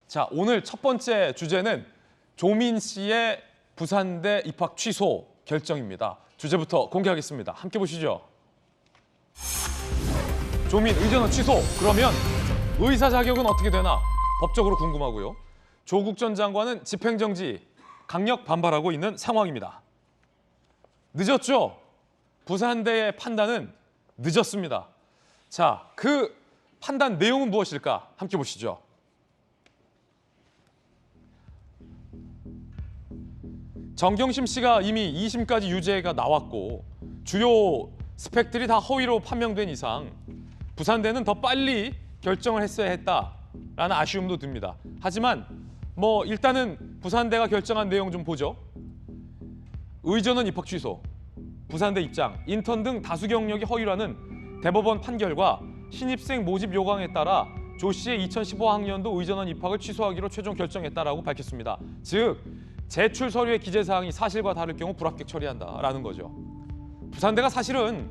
자, 오늘 첫 번째 주제는 조민 씨의 부산대 입학 취소 결정입니다. 주제부터 공개하겠습니다. 함께 보시죠. 조민 의전원 취소. 그러면 의사 자격은 어떻게 되나? 법적으로 궁금하고요. 조국 전 장관은 집행정지 강력 반발하고 있는 상황입니다. 늦었죠? 부산대의 판단은 늦었습니다. 자, 그 판단 내용은 무엇일까? 함께 보시죠. 정경심 씨가 이미 2심까지 유죄가 나왔고 주요 스펙들이 다 허위로 판명된 이상 부산대는 더 빨리 결정을 했어야 했다라는 아쉬움도 듭니다. 하지만 일단은 부산대가 결정한 내용 좀 보죠. 의전원 입학 취소, 부산대 입장, 인턴 등 다수 경력이 허위라는 대법원 판결과 신입생 모집 요강에 따라 조 씨의 2015학년도 의전원 입학을 취소하기로 최종 결정했다라고 밝혔습니다. 즉, 제출 서류의 기재 사항이 사실과 다를 경우 불합격 처리한다라는 거죠. 부산대가 사실은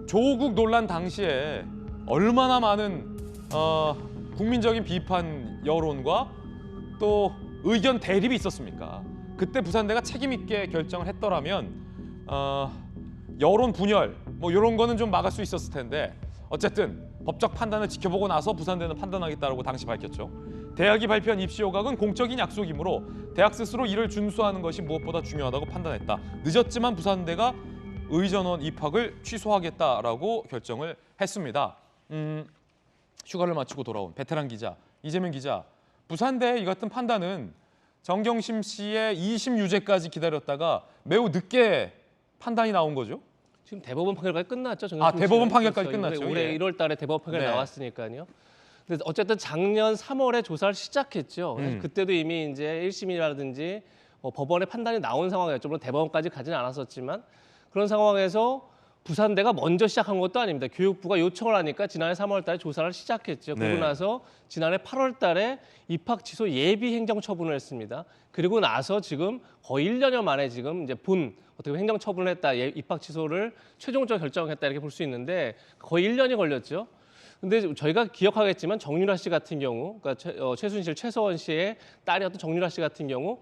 조국 논란 당시에 얼마나 많은 국민적인 비판 여론과 또 의견 대립이 있었습니까? 그때 부산대가 책임 있게 결정을 했더라면 여론 분열 이런 거는 좀 막을 수 있었을 텐데 어쨌든 법적 판단을 지켜보고 나서 부산대는 판단하겠다라고 당시 밝혔죠. 대학이 발표한 입시 요강은 공적인 약속이므로 대학 스스로 이를 준수하는 것이 무엇보다 중요하다고 판단했다. 늦었지만 부산대가 의전원 입학을 취소하겠다라고 결정을 했습니다. 휴가를 마치고 돌아온 베테랑 기자 이재명 기자, 부산대의 이 같은 판단은 정경심 씨의 2심 유죄까지 기다렸다가 매우 늦게 판단이 나온 거죠? 지금 대법원 판결까지 끝났죠. 대법원 판결까지 끝났죠. 올해 1월 달에 대법원 판결이 나왔으니까요. 근데 어쨌든 작년 3월에 조사를 시작했죠. 그때도 이미 이제 1심이라든지 법원의 판단이 나온 상황이었죠. 물론 대법원까지 가지는 않았었지만 그런 상황에서 부산대가 먼저 시작한 것도 아닙니다. 교육부가 요청을 하니까 지난해 3월 달에 조사를 시작했죠. 그러고 나서 지난해 8월 달에 입학 취소 예비 행정 처분을 했습니다. 그리고 나서 지금 거의 1년여 만에 지금 이제 어떻게 보면 행정 처분을 했다, 입학 취소를 최종적으로 결정했다 이렇게 볼 수 있는데 거의 1년이 걸렸죠. 근데 저희가 기억하겠지만 정유라 씨 같은 경우, 그러니까 최순실, 최서원 씨의 딸이었던 정유라 씨 같은 경우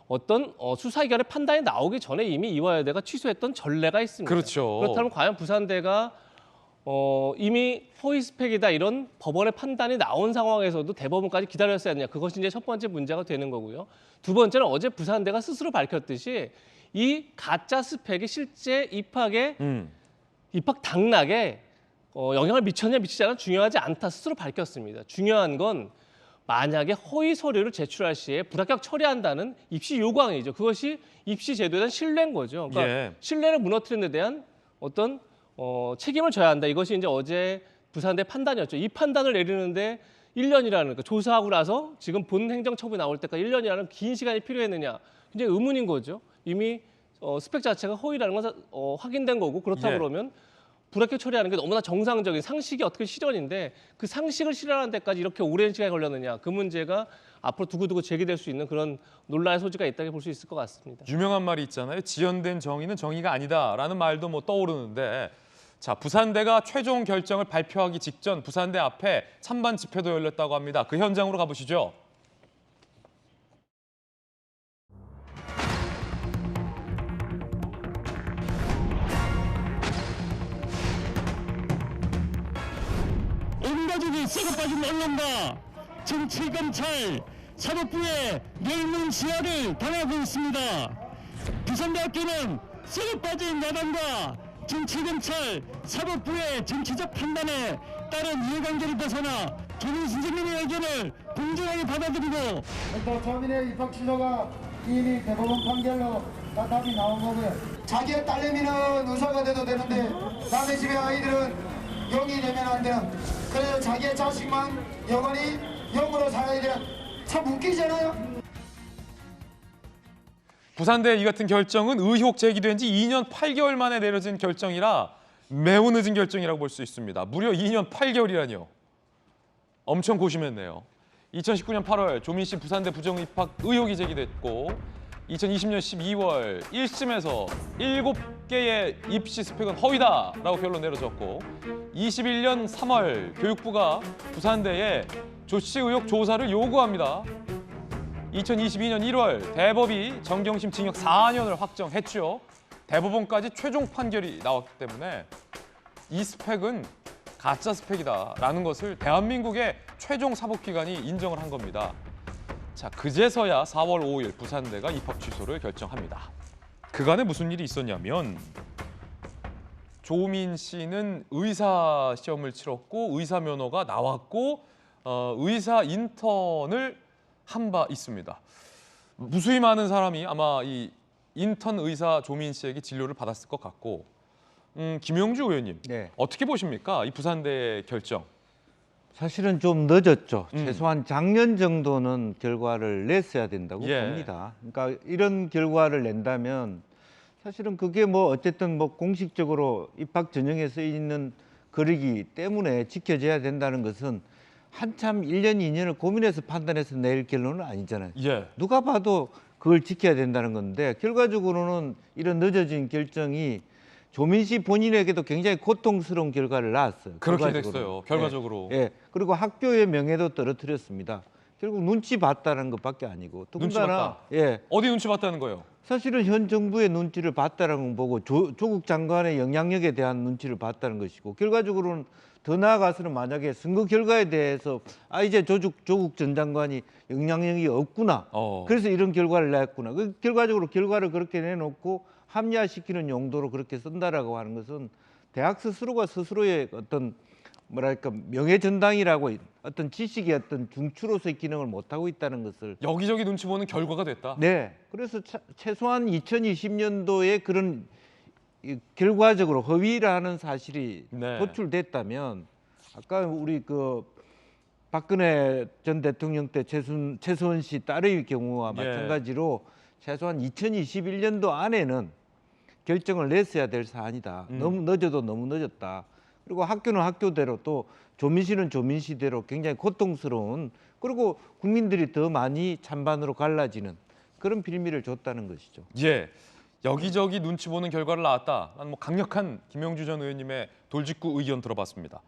어떤 수사기관의 판단이 나오기 전에 이미 이화여대가 취소했던 전례가 있습니다. 그렇죠. 그렇다면 과연 부산대가 이미 허위 스펙이다 이런 법원의 판단이 나온 상황에서도 대법원까지 기다렸어야 했느냐, 그것이 이제 첫 번째 문제가 되는 거고요. 두 번째는 어제 부산대가 스스로 밝혔듯이 이 가짜 스펙이 실제 입학에 입학 당락에 영향을 미쳤냐 미치지 않아 중요하지 않다 스스로 밝혔습니다. 중요한 건 만약에 허위 서류를 제출할 시에 불합격 처리한다는 입시 요강이죠. 그것이 입시 제도에 대한 신뢰인 거죠. 그러니까 신뢰를 무너뜨리는 데 대한 어떤 책임을 져야 한다. 이것이 이제 어제 부산대 판단이었죠. 이 판단을 내리는데 1년이라는, 그러니까 조사하고 나서 지금 본 행정처분이 나올 때까지 1년이라는 긴 시간이 필요했느냐. 굉장히 의문인 거죠. 이미 스펙 자체가 허위라는 건 확인된 거고, 그렇다 그러면 불합격 처리하는 게 너무나 정상적인 상식이 어떻게 실현인데 그 상식을 실현하는 데까지 이렇게 오랜 시간이 걸렸느냐. 그 문제가 앞으로 두고두고 제기될 수 있는 그런 논란의 소지가 있다고 볼 수 있을 것 같습니다. 유명한 말이 있잖아요. 지연된 정의는 정의가 아니다라는 말도 떠오르는데, 자, 부산대가 최종 결정을 발표하기 직전 부산대 앞에 찬반 집회도 열렸다고 합니다. 그 현장으로 가보시죠. 온 가족이 썩어 빠진 언론과 정치, 검찰, 사법부의 멸문시화를 당하고 있습니다. 부산대학교는 썩어 빠진 야당과 정치, 검찰, 사법부의 정치적 판단에 따른 이해관계를 벗어나 조민 선생님의 의견을 공정하게 받아들이고, 조민의 입학 취소가 이미 대법원 판결로 다 답이 나온 거고요. 자기의 딸내미는 의사가 돼도 되는데 남의 집의 아이들은 영이 되면 안 되는, 그래서 자기의 자식만 영원히 영으로 살아야 되는, 참 웃기잖아요. 부산대 이 같은 결정은 의혹 제기된 지 2년 8개월 만에 내려진 결정이라 매우 늦은 결정이라고 볼 수 있습니다. 무려 2년 8개월이라뇨. 엄청 고심했네요. 2019년 8월 조민 씨 부산대 부정입학 의혹이 제기됐고 2020년 12월 1심에서 7개의 입시 스펙은 허위다라고 결론 내려졌고 21년 3월 교육부가 부산대에 조치 의혹 조사를 요구합니다. 2022년 1월 대법이 정경심 징역 4년을 확정했죠. 대법원까지 최종 판결이 나왔기 때문에 이 스펙은 가짜 스펙이다라는 것을 대한민국의 최종 사법기관이 인정을 한 겁니다. 자, 그제서야 4월 5일 부산대가 입학 취소를 결정합니다. 그간에 무슨 일이 있었냐면 조민 씨는 의사 시험을 치렀고 의사 면허가 나왔고 의사 인턴을 한 바 있습니다. 무수히 많은 사람이 아마 이 인턴 의사 조민 씨에게 진료를 받았을 것 같고 김영주 의원님 네. 어떻게 보십니까? 이 부산대 결정. 사실은 좀 늦었죠. 음. 최소한 작년 정도는 결과를 냈어야 된다고 예. 봅니다. 그러니까 이런 결과를 낸다면 사실은 그게 뭐 어쨌든 뭐 공식적으로 입학 전형에 써 있는 글이기 때문에 지켜져야 된다는 것은 한참 1년, 2년을 고민해서 판단해서 낼 결론은 아니잖아요. 예. 누가 봐도 그걸 지켜야 된다는 건데 결과적으로는 이런 늦어진 결정이 조민 씨 본인에게도 굉장히 고통스러운 결과를 낳았어요. 그렇게 결과적으로. 됐어요. 결과적으로. 예. 그리고 학교의 명예도 떨어뜨렸습니다. 결국 눈치 봤다는 것밖에 아니고 눈치 더군다나 봤다. 예. 어디 눈치 봤다는 거예요? 사실은 현 정부의 눈치를 봤다는 거 보고 조국 장관의 영향력에 대한 눈치를 봤다는 것이고 결과적으로는 더 나아가서는 만약에 선거 결과에 대해서 이제 조국 전 장관이 영향력이 없구나. 그래서 이런 결과를 냈구나. 결과적으로 결과를 그렇게 내놓고 합리화시키는 용도로 그렇게 쓴다라고 하는 것은 대학 스스로가 스스로의 어떤 뭐랄까 명예 전당이라고 어떤 지식의 어떤 중추로서의 기능을 못 하고 있다는 것을 여기저기 눈치 보는 결과가 됐다. 네. 그래서 최소한 2020년도에 그런 결과적으로 허위라는 사실이 네. 도출됐다면 아까 우리 그 박근혜 전 대통령 때 최수원 씨 딸의 경우와 예. 마찬가지로 최소한 2021년도 안에는 결정을 냈어야 될 사안이다. 너무 늦어도 너무 늦었다. 그리고 학교는 학교대로 또 조민 씨는 조민 씨대로 굉장히 고통스러운 그리고 국민들이 더 많이 찬반으로 갈라지는 그런 빌미를 줬다는 것이죠. 예. 여기저기 눈치 보는 결과를 낳았다. 난 뭐 강력한 김영주 전 의원님의 돌직구 의견 들어봤습니다.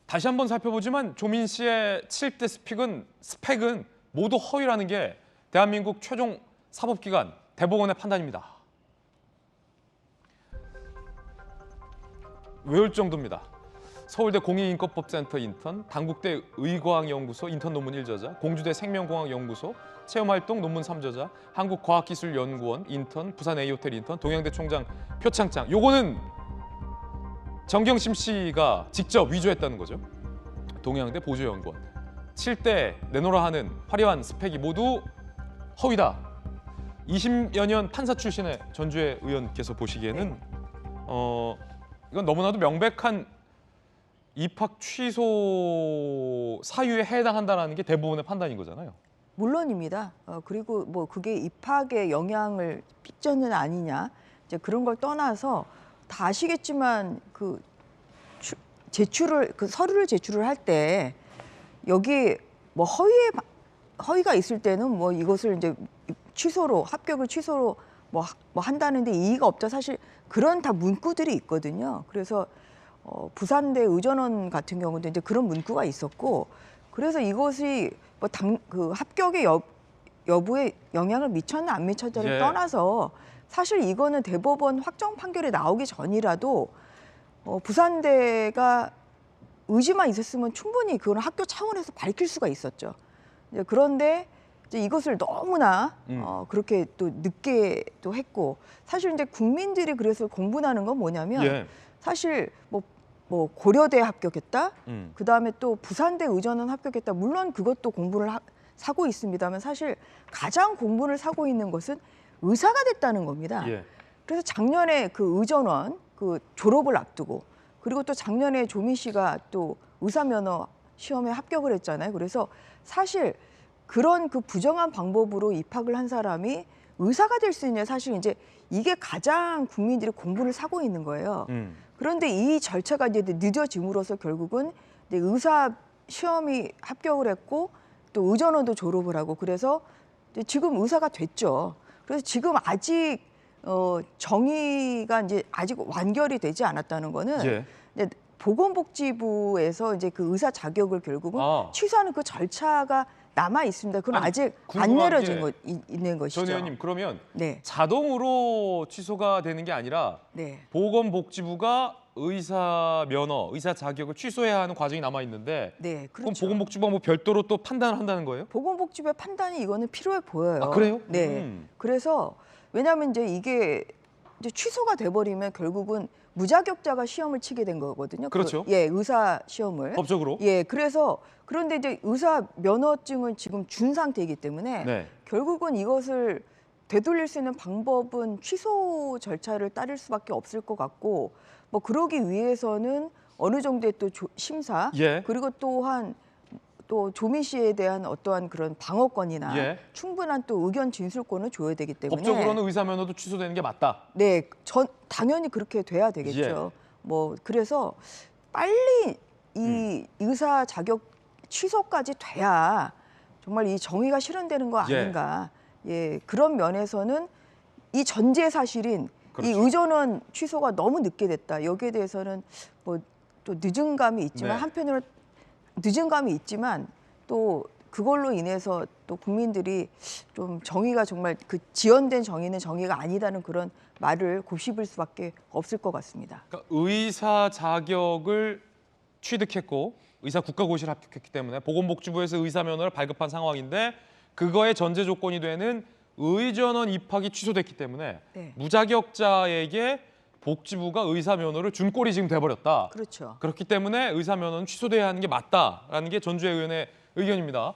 다시 한번 살펴보지만 조민 씨의 7대 스펙은 모두 허위라는 게 대한민국 최종 사법기관 대법원의 판단입니다. 외울 정도입니다. 서울대 공익인권법센터 인턴, 당국대 의과학연구소 인턴 논문 1저자, 공주대 생명공학연구소 체험활동 논문 3저자, 한국과학기술연구원 인턴, 부산 A호텔 인턴, 동양대 총장 표창장. 요거는 정경심 씨가 직접 위조했다는 거죠. 동양대 보조연구원. 7대 내놓으라 하는 화려한 스펙이 모두 허위다. 20여 년 판사 출신의 전주의 의원께서 보시기에는 이건 너무나도 명백한 입학 취소 사유에 해당한다는 게 대법원의 판단인 거잖아요. 물론입니다. 그리고 뭐 그게 입학에 영향을 빚전은 아니냐 이제 그런 걸 떠나서 다 아시겠지만 그 서류를 제출을 할 때 여기 뭐 허위가 있을 때는 뭐 이것을 이제 합격을 취소로 뭐 한다는데 이의가 없다. 사실 그런 다 문구들이 있거든요. 그래서 부산대 의전원 같은 경우도 이제 그런 문구가 있었고, 그래서 이것이 뭐 그 합격의 여부에 영향을 미쳤나 안 미쳤냐를 예. 떠나서 사실 이거는 대법원 확정 판결이 나오기 전이라도 부산대가 의지만 있었으면 충분히 그건 학교 차원에서 밝힐 수가 있었죠. 그런데 이제 이것을 너무나 그렇게 또 늦게 또 했고, 사실 이제 국민들이 그래서 공분하는 건 뭐냐면 예. 사실 뭐 고려대 합격했다, 그 다음에 또 부산대 의전원 합격했다. 물론 그것도 공분을 사고 있습니다만 사실 가장 공분을 사고 있는 것은 의사가 됐다는 겁니다. 예. 그래서 작년에 그 의전원 그 졸업을 앞두고, 그리고 또 작년에 조민 씨가 또 의사면허 시험에 합격을 했잖아요. 그래서 사실 그런 그 부정한 방법으로 입학을 한 사람이 의사가 될 수 있냐, 사실 이제 이게 가장 국민들이 공분을 사고 있는 거예요. 그런데 이 절차가 이제 늦어짐으로써 결국은 이제 의사 시험이 합격을 했고 또 의전원도 졸업을 하고, 그래서 이제 지금 의사가 됐죠. 그래서 지금 아직 정의가 이제 아직 완결이 되지 않았다는 거는 예. 이제 보건복지부에서 이제 그 의사 자격을 결국은 취소하는 그 절차가 남아 있습니다. 그건 아니, 아직 안 궁금한 내려진 게 거 있는 것이죠. 전 의원님 그러면 네, 자동으로 취소가 되는 게 아니라 네, 보건복지부가 의사 면허, 의사 자격을 취소해야 하는 과정이 남아 있는데 네, 그럼 그렇죠. 보건복지부가 뭐 별도로 또 판단을 한다는 거예요? 보건복지부의 판단이 이거는 필요해 보여요. 아, 그래요? 네. 그래서 왜냐하면 이제 이게 이제 취소가 돼버리면 결국은 무자격자가 시험을 치게 된 거거든요. 그렇죠. 예, 의사 시험을. 법적으로? 예, 그래서 그런데 이제 의사 면허증을 지금 준 상태이기 때문에 네. 결국은 이것을 되돌릴 수 있는 방법은 취소 절차를 따를 수밖에 없을 것 같고 뭐 그러기 위해서는 어느 정도의 또 심사 예. 그리고 또한 또 조민 씨에 대한 어떠한 그런 방어권이나 예. 충분한 또 의견 진술권을 줘야 되기 때문에 법적으로는 의사 면허도 취소되는 게 맞다. 네, 당연히 그렇게 돼야 되겠죠. 예. 뭐 그래서 빨리 이 의사 자격 취소까지 돼야 정말 이 정의가 실현되는 거 예. 아닌가. 예, 그런 면에서는 이 전제 사실인 그렇죠. 이 의전원 취소가 너무 늦게 됐다. 여기에 대해서는 뭐 또 늦은 감이 있지만 네. 한편으로 늦은 감이 있지만 또 그걸로 인해서 또 국민들이 좀 정의가 정말 그 지연된 정의는 정의가 아니다는 그런 말을 곱씹을 수밖에 없을 것 같습니다. 그러니까 의사 자격을 취득했고 의사 국가고시를 합격했기 때문에 보건복지부에서 의사 면허를 발급한 상황인데 그거의 전제 조건이 되는 의전원 입학이 취소됐기 때문에 네. 무자격자에게 복지부가 의사 면허를 준 꼴이 지금 돼버렸다. 그렇죠. 그렇기 때문에 의사 면허는 취소돼야 하는 게 맞다라는 게 전주혜 의원의 의견입니다.